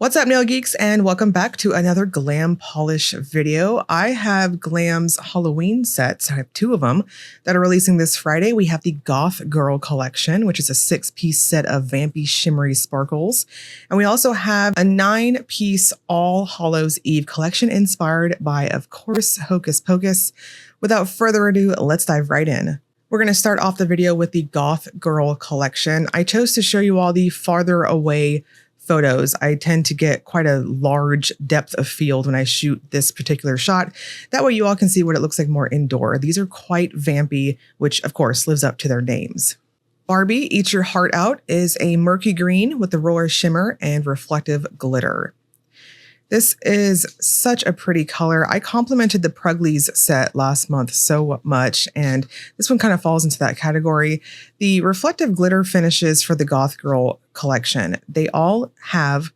What's up, nail geeks, and welcome back to another Glam polish video. I have Glam's Halloween sets. I have two of them that are releasing this Friday. We have the Goth Girl collection, which is a 6-piece set of vampy shimmery sparkles. And we also have a 9-piece All Hallows Eve collection inspired by, of course, Hocus Pocus. Without further ado, let's dive right in. We're going to start off the video with the Goth Girl collection. I chose to show you all the farther away photos. I tend to get quite a large depth of field when I shoot this particular shot. That way you all can see what it looks like more indoor. These are quite vampy, which of course lives up to their names. Barbie, Eat Your Heart Out is a murky green with Aurora shimmer and reflective glitter. This is such a pretty color. I complimented the Pruglies set last month so much, and this one kind of falls into that category. The reflective glitter finishes for the Goth Girl collection, they all have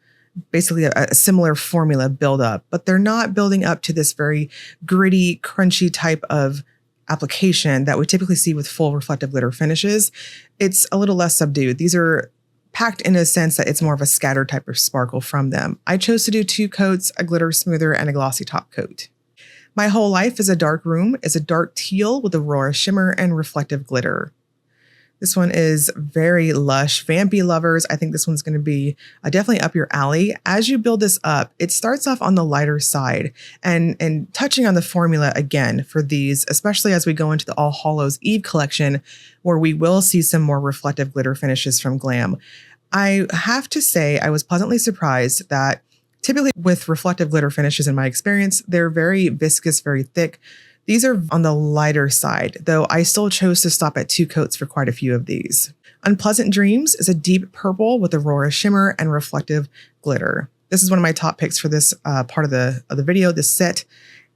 basically a similar formula build up, but they're not building up to this very gritty, crunchy type of application that we typically see with full reflective glitter finishes. It's a little less subdued. These are packed in a sense that it's more of a scattered type of sparkle from them. I chose to do 2 coats, a glitter smoother and a glossy top coat. My Whole Life is a Dark Room is a dark teal with Aurora shimmer and reflective glitter. This one is very lush. Vampy lovers, I think this one's going to be definitely up your alley. As you build this up, it starts off on the lighter side and touching on the formula again for these, especially as we go into the All Hallows Eve collection, where we will see some more reflective glitter finishes from Glam. I have to say I was pleasantly surprised that typically with reflective glitter finishes in my experience, they're very viscous, very thick. These are on the lighter side, though I still chose to stop at 2 coats for quite a few of these. Unpleasant Dreams is a deep purple with Aurora shimmer and reflective glitter. This is one of my top picks for this part of the video, this set,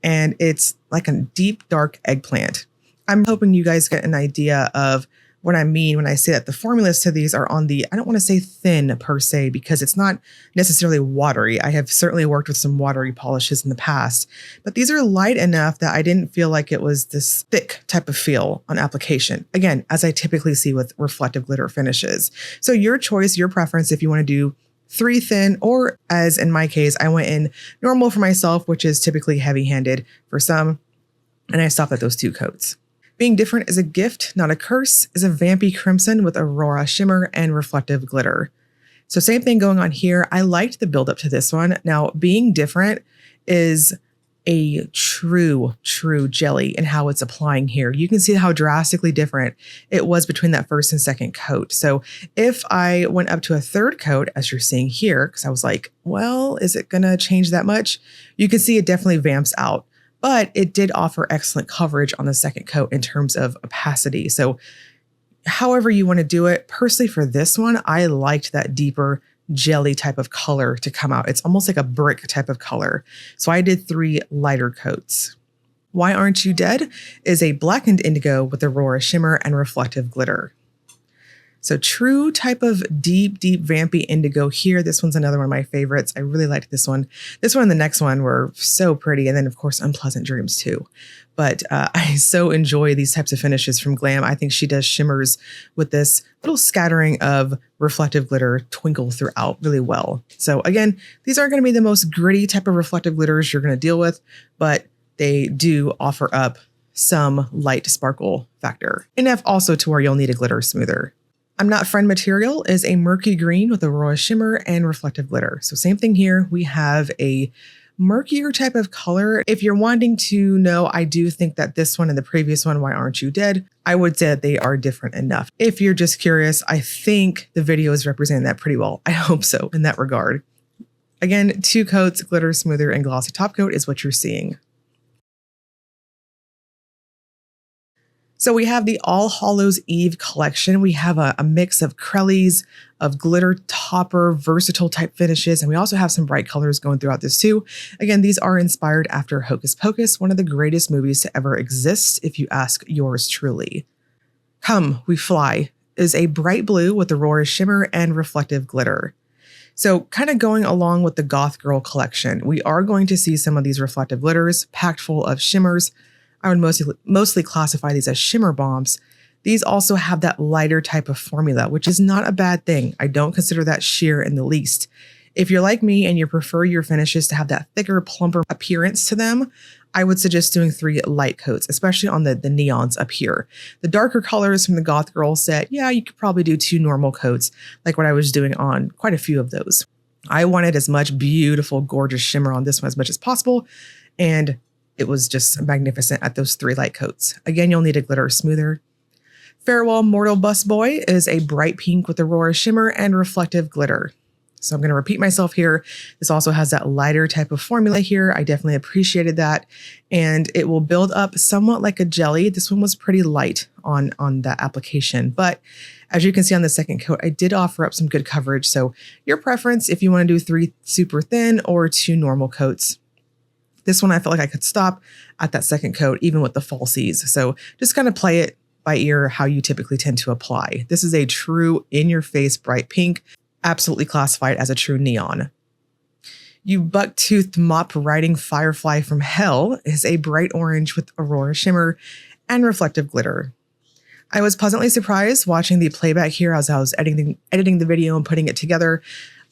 and it's like a deep, dark eggplant. I'm hoping you guys get an idea of what I mean when I say that the formulas to these are on the, I don't want to say thin per se, because it's not necessarily watery. I have certainly worked with some watery polishes in the past, but these are light enough that I didn't feel like it was this thick type of feel on application. Again, as I typically see with reflective glitter finishes. So your choice, your preference, if you want to do 3 thin, or as in my case, I went in normal for myself, which is typically heavy-handed for some, and I stopped at those 2 coats. Being Different is a Gift, Not a Curse is a vampy crimson with Aurora shimmer and reflective glitter. So same thing going on here. I liked the build up to this one. Now, Being Different is a true jelly in how it's applying here. You can see how drastically different it was between that first and second coat. So if I went up to a 3rd coat, as you're seeing here, because I was like, well, is it gonna change that much? You can see it definitely vamps out. But it did offer excellent coverage on the 2nd coat in terms of opacity. So however you want to do it, personally for this one, I liked that deeper jelly type of color to come out. It's almost like a brick type of color. So I did 3 lighter coats. Why Aren't You Dead is a blackened indigo with Aurora shimmer and reflective glitter. So true type of deep vampy indigo here. This one's another one of my favorites. I really liked this one. This one and the next one were so pretty. And then of course, Unpleasant Dreams too. But I so enjoy these types of finishes from Glam. I think she does shimmers with this little scattering of reflective glitter twinkle throughout really well. So again, these aren't going to be the most gritty type of reflective glitters you're going to deal with, but they do offer up some light sparkle factor. Enough also to where you'll need a glitter smoother. I'm Not Friend Material is a murky green with Aurora shimmer and reflective glitter. So same thing here. We have a murkier type of color. If you're wanting to know, I do think that this one and the previous one, Why Aren't You Dead, I would say that they are different enough. If you're just curious, I think the video is representing that pretty well. I hope so in that regard. Again, 2 coats, glitter smoother and glossy top coat is what you're seeing. So we have the All Hallows Eve collection. We have a mix of Crellies, of glitter topper, versatile type finishes, and we also have some bright colors going throughout this too. Again, these are inspired after Hocus Pocus, one of the greatest movies to ever exist, if you ask yours truly. Come, We Fly is a bright blue with Aurora shimmer and reflective glitter. So kind of going along with the Goth Girl collection, we are going to see some of these reflective glitters packed full of shimmers. I would mostly classify these as shimmer bombs. These also have that lighter type of formula, which is not a bad thing. I don't consider that sheer in the least. If you're like me and you prefer your finishes to have that thicker, plumper appearance to them, I would suggest doing 3 light coats, especially on the neons up here. The darker colors from the Goth Girl set, yeah, you could probably do 2 normal coats, like what I was doing on quite a few of those. I wanted as much beautiful, gorgeous shimmer on this one as much as possible, and it was just magnificent at those 3 light coats. Again, you'll need a glitter smoother. Farewell Mortal Bus Boy is a bright pink with Aurora shimmer and reflective glitter. So I'm going to repeat myself here. This also has that lighter type of formula here. I definitely appreciated that. And it will build up somewhat like a jelly. This one was pretty light on that application. But as you can see on the second coat, I did offer up some good coverage. So your preference if you want to do 3 super thin or 2 normal coats. This one I felt like I could stop at that second coat, even with the falsies. So just kind of play it by ear how you typically tend to apply. This is a true in-your-face bright pink. Absolutely classified as a true neon. You Buck-Toothed Mop Riding Firefly from Hell is a bright orange with Aurora shimmer and reflective glitter. I was pleasantly surprised watching the playback here as I was editing the video and putting it together.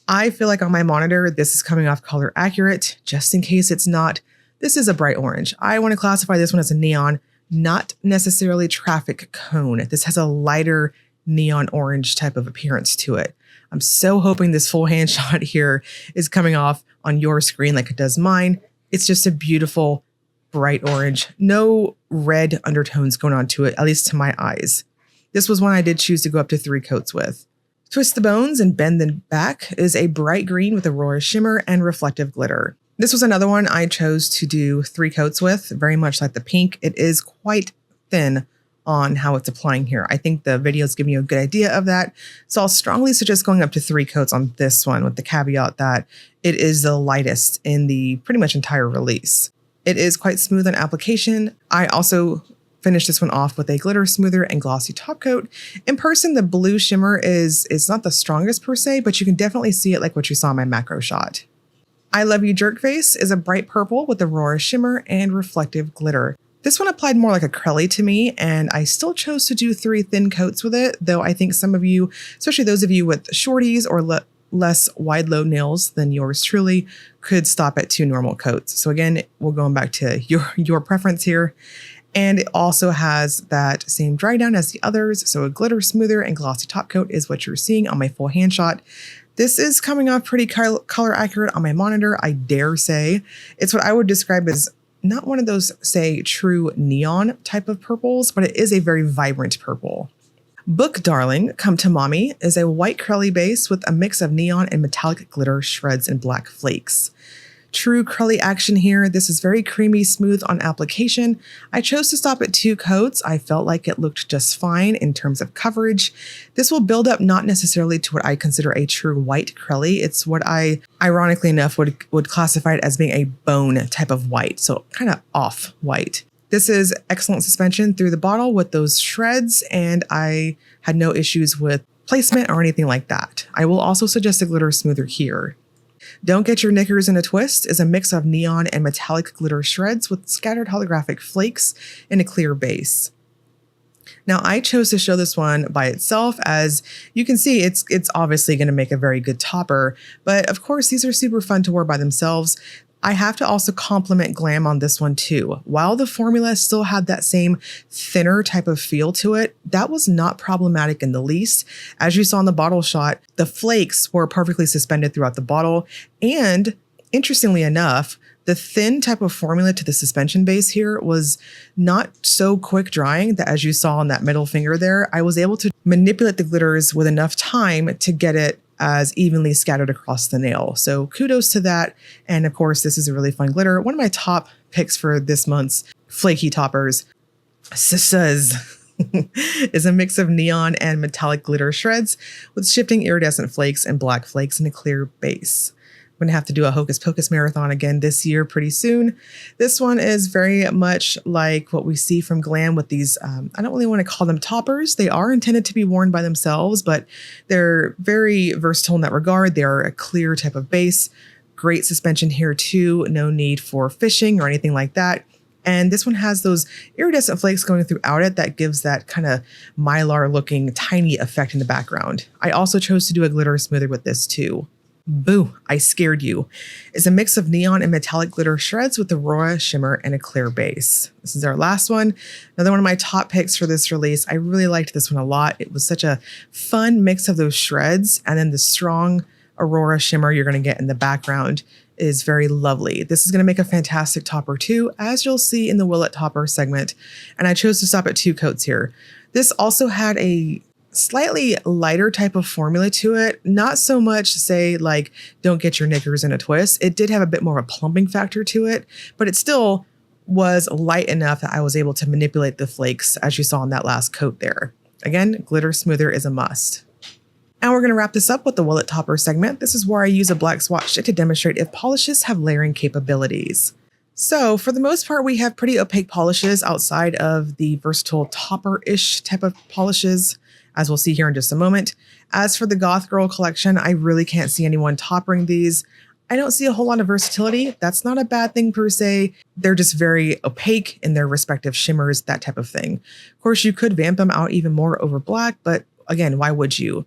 I feel like on my monitor, this is coming off color accurate. Just in case it's not, this is a bright orange. I want to classify this one as a neon, not necessarily traffic cone. This has a lighter neon orange type of appearance to it. I'm so hoping this full hand shot here is coming off on your screen like it does mine. It's just a beautiful, bright orange. No red undertones going on to it, at least to my eyes. This was one I did choose to go up to 3 coats with. Twist the Bones and Bend Them Back is a bright green with Aurora shimmer and reflective glitter. This was another one I chose to do 3 coats with, very much like the pink. It is quite thin on how it's applying here. I think the videos give you a good idea of that. So I'll strongly suggest going up to 3 coats on this one with the caveat that it is the lightest in the pretty much entire release. It is quite smooth on application. I also finished this one off with a glitter smoother and glossy top coat. In person, the blue shimmer is not the strongest per se, but you can definitely see it like what you saw in my macro shot. I Love You Jerkface is a bright purple with Aurora shimmer and reflective glitter. This one applied more like a crelly to me, and I still chose to do 3 thin coats with it, though I think some of you, especially those of you with shorties or less wide load nails than yours truly, could stop at 2 normal coats. So again, we're going back to your preference here. And it also has that same dry down as the others, so a glitter smoother and glossy top coat is what you're seeing on my full hand shot. This is coming off pretty color accurate on my monitor, I dare say. It's what I would describe as not one of those, say, true neon type of purples, but it is a very vibrant purple. Book Darling, Come to Mommy is a white crelly base with a mix of neon and metallic glitter shreds and black flakes. True crelly action here. This is very creamy, smooth on application. I chose to stop at 2 coats. I felt like it looked just fine in terms of coverage. This will build up not necessarily to what I consider a true white crelly. It's what I, ironically enough, would classify it as being a bone type of white, so kind of off white. This is excellent suspension through the bottle with those shreds, and I had no issues with placement or anything like that. I will also suggest a glitter smoother here. Don't Get Your Knickers in a Twist is a mix of neon and metallic glitter shreds with scattered holographic flakes in a clear base. Now, I chose to show this one by itself. As you can see, it's obviously going to make a very good topper, but of course, these are super fun to wear by themselves. I have to also compliment Glam on this one too. While the formula still had that same thinner type of feel to it, that was not problematic in the least. As you saw in the bottle shot, the flakes were perfectly suspended throughout the bottle. And interestingly enough, the thin type of formula to the suspension base here was not so quick drying that, as you saw on that middle finger there, I was able to manipulate the glitters with enough time to get it as evenly scattered across the nail. So kudos to that. And of course, this is a really fun glitter. One of my top picks for this month's flaky toppers, SISTAHHHS, is a mix of neon and metallic glitter shreds with shifting iridescent flakes and black flakes in a clear base. I'm gonna have to do a Hocus Pocus marathon again this year pretty soon. This one is very much like what we see from Glam with these, I don't really want to call them toppers. They are intended to be worn by themselves, but they're very versatile in that regard. They are a clear type of base. Great suspension here too. No need for fishing or anything like that. And this one has those iridescent flakes going throughout it that gives that kind of mylar looking tiny effect in the background. I also chose to do a glitter smoother with this too. Boo, I scared you. It's a mix of neon and metallic glitter shreds with Aurora shimmer and a clear base. This is our last one. Another one of my top picks for this release. I really liked this one a lot. It was such a fun mix of those shreds, and then the strong Aurora shimmer you're going to get in the background is very lovely. This is going to make a fantastic topper too, as you'll see in the Will It Topper segment. And I chose to stop at 2 coats here. This also had a slightly lighter type of formula to it. Not so much say like, don't get your knickers in a twist. It did have a bit more of a plumping factor to it, but it still was light enough that I was able to manipulate the flakes as you saw in that last coat there. Again, glitter smoother is a must. And we're going to wrap this up with the Will It Topper segment. This is where I use a black swatch stick to demonstrate if polishes have layering capabilities. So for the most part, we have pretty opaque polishes outside of the versatile topper-ish type of polishes, as we'll see here in just a moment. As for the Goth Girl collection, I really can't see anyone toppering these. I don't see a whole lot of versatility. That's not a bad thing per se. They're just very opaque in their respective shimmers, that type of thing. Of course, you could vamp them out even more over black, but again, why would you?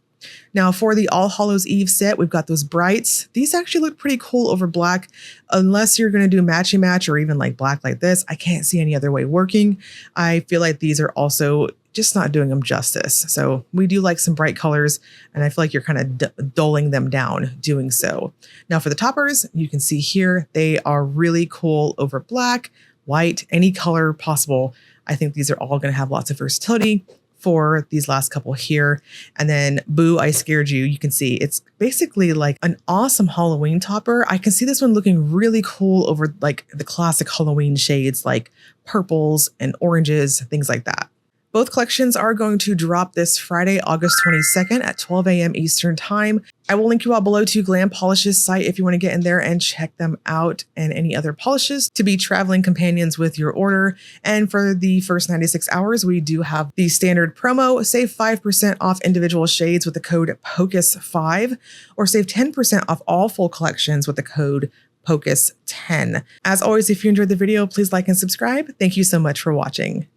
Now for the All Hallows Eve set, we've got those brights. These actually look pretty cool over black. Unless you're going to do matchy match or even like black like this, I can't see any other way working. I feel like these are also just not doing them justice. So we do like some bright colors, and I feel like you're kind of dulling them down doing so. Now for the toppers, you can see here, they are really cool over black, white, any color possible. I think these are all going to have lots of versatility for these last couple here. And then Boo, I Scared You. You can see it's basically like an awesome Halloween topper. I can see this one looking really cool over like the classic Halloween shades like purples and oranges, things like that. Both collections are going to drop this Friday, August 22nd at 12 a.m. Eastern Time. I will link you all below to Glam Polish's site if you want to get in there and check them out, and any other polishes to be traveling companions with your order. And for the first 96 hours, we do have the standard promo. Save 5% off individual shades with the code POCUS5, or save 10% off all full collections with the code POCUS10. As always, if you enjoyed the video, please like and subscribe. Thank you so much for watching.